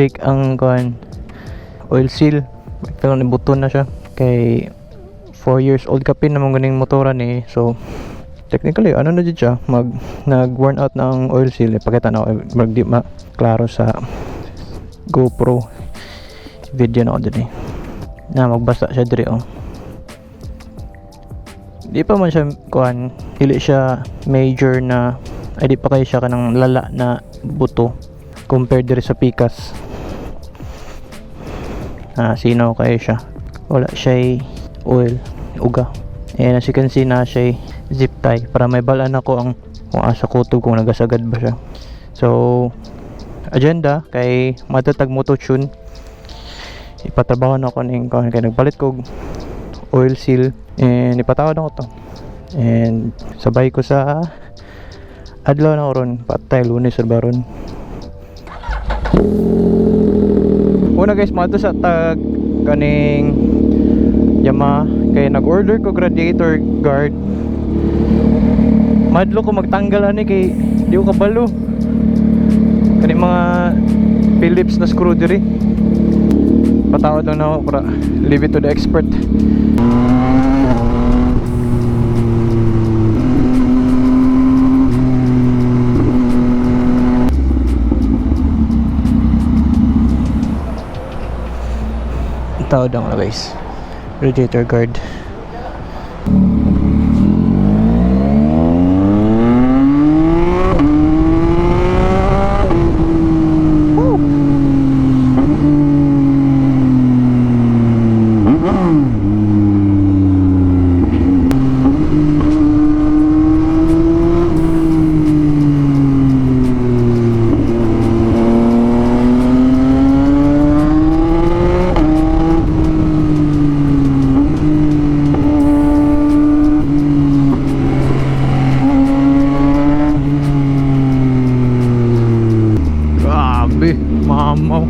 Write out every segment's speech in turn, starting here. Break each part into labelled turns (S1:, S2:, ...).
S1: leak ang kuan oil seal. Pero nibuton na siya kay 4 years old kapin naman ganing motoran eh. So technically ano na dyan siya, nag worn out na ang oil seal. Ipakita na ako mag di klaro sa GoPro video na ako dyan eh, na magbasa siya diri oh. Di pa man siya kuan, dili siya major na, ay di pa kayo siya kanang lala na buto compared diri sa Pikas. Sino kayo siya, wala siya oil uga. And as you can see na siya zip tie para may balaan ako ang kung asa kutob kung nagasagad ba siya. So agenda kay matatag moto tune, ipatrabaho na ako ning kay nagpalit ko oil seal and ipatawad ako to, and sabay ko sa adlaw na ron patay Lunes or baron. Una guys, mato sa tag kaning Yamaha kay nag-order ko radiator guard. Madlo ko magtanggal ani kay di ko kabalo kani mga Phillips na screw diri. Patawad lang na ako para leave it to the expert. Tawad lang na guys, radiator guard. Mamaw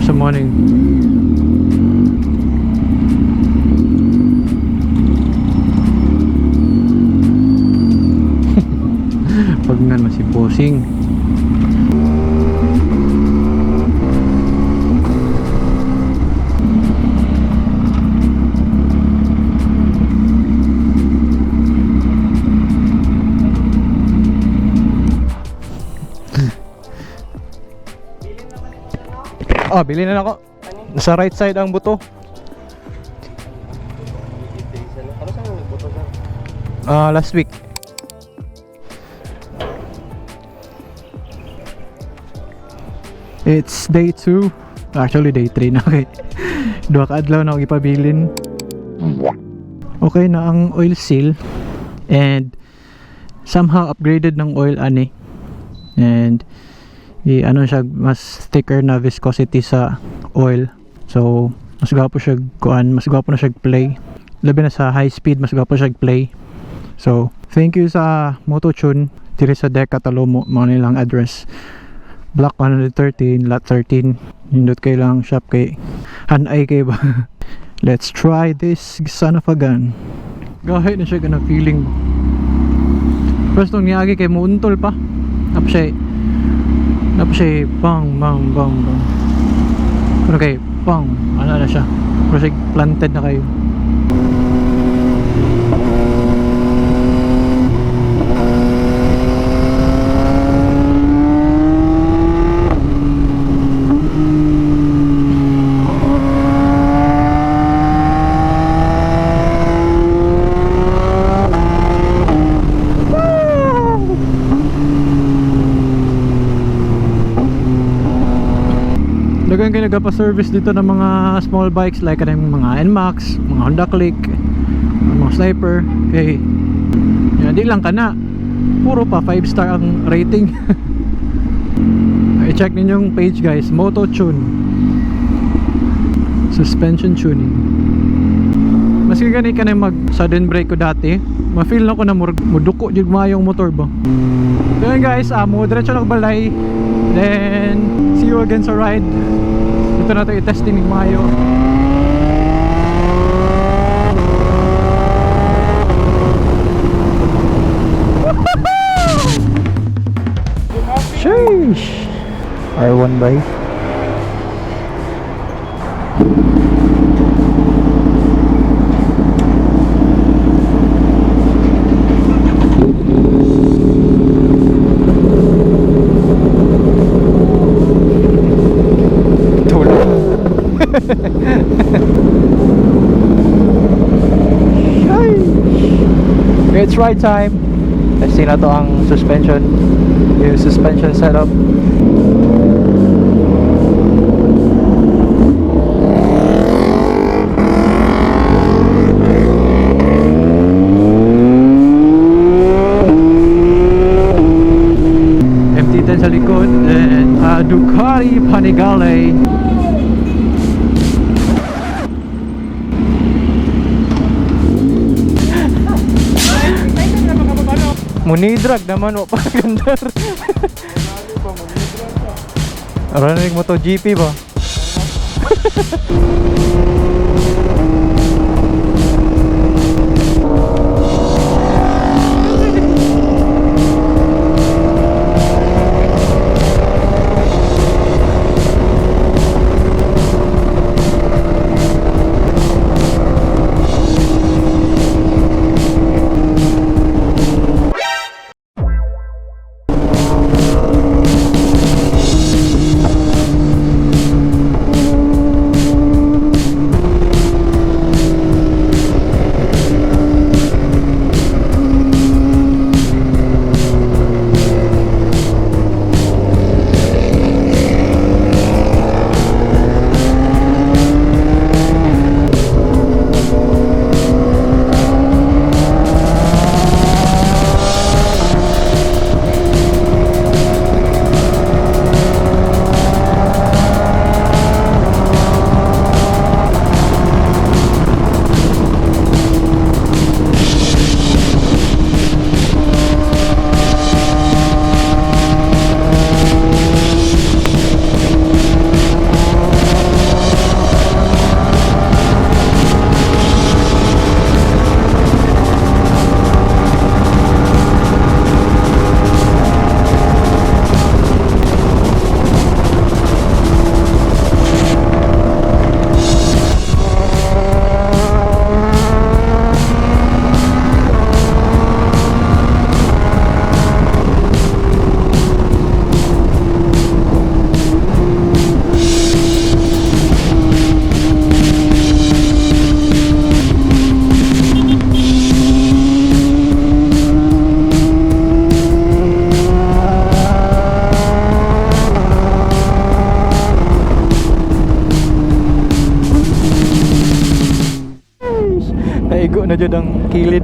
S1: sa morning. Pag nga si bossing bili na ako. Sa right side ang buto. Last week. It's day 2. Actually day 3 na kay. Duha ka adlaw na ako ipabilin. Okay na ang oil seal and somehow upgraded ng oil ani. And ano siya, mas thicker na viscosity sa oil. So mas gwapo siya kuan, mas gwapo na siya play. Labi na sa high speed, mas gwapo siya play. So thank you sa Mototune diri sa Deca Talomo, mo nilang address. Block 113, lot 13. Nindot kay lang shop kay hanay kay ba. Let's try this son of a gun. Gahit na siya gana feeling. First nung niyagi kay muuntol pa. Tapos siya bang bang bang bang. Pero kay bang ano na siya, pero siya planted na kayo. Dagan kayo nagpa-service dito ng mga small bikes like mga NMAX, mga Honda Click, mga Sniper. Okay, di lang ka na, puro pa 5 star ang rating. I-check ninyong page guys, Mototune suspension tuning. Maski gani ka na mag sudden brake ko dati, ma-feel na ko na muduko jud mayong motor ba. So yun guys, mo diretso na balay. Then see you again sa ride. Ito na ito i-testing ng mayo. Sheesh. R1 by. It's ride time. Testing na to ang suspension. Yung suspension setup. MT-10 sa likod and Ducati Panigale. Munidrag naman, wala pa kagandar. Aranig mo to GP ba? Naigo na dyan ang kilid.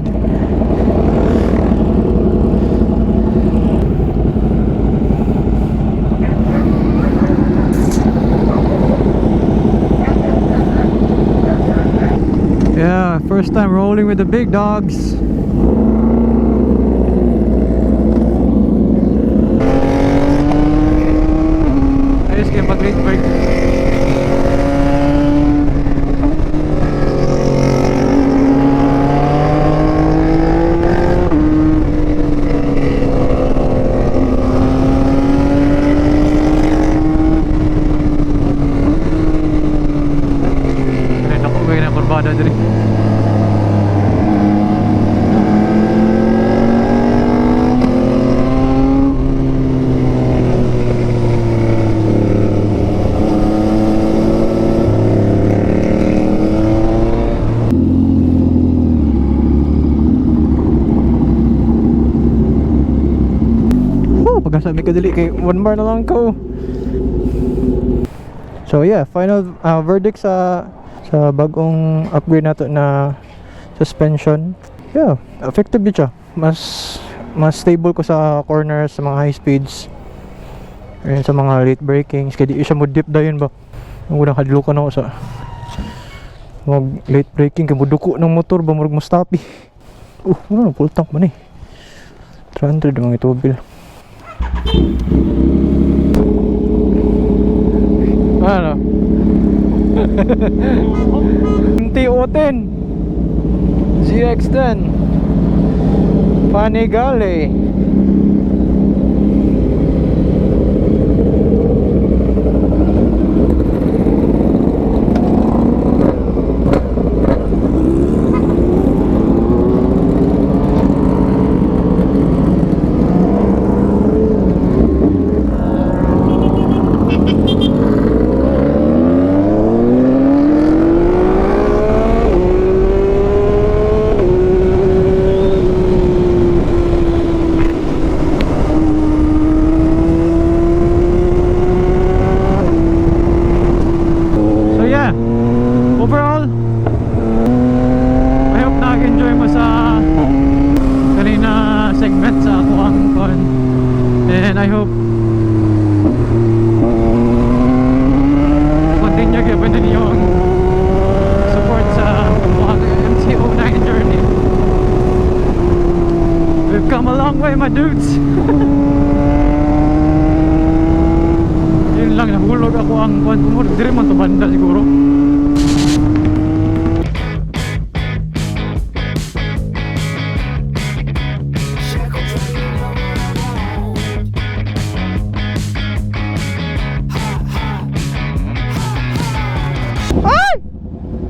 S1: Yeah, first time rolling with the big dogs. Ayos kayo pag-late break. Ada diri. Pagkasa mi kadili kay 1 bar na lang ko. So yeah, final verdict sa bagong upgrade nato na suspension. Yeah, effective din siya. Mas stable ko sa corners, sa mga high speeds, and sa mga late brakings. Kaya di siya mo dip dayon ba. Ang unang hadlo ka na ako sa mag late braking kaya mo duko ng motor ba murag mo stoppy. Ano full tank man eh. 300 ang ito bill. Ano? MT-10 ZX-10 Panigale. and I hope continue given din yung support sa mga MT-09 journey. We've come a long way, my dudes. Yun lang, nahulog ako ang kuwan ko mo. Dire man to banda siguro.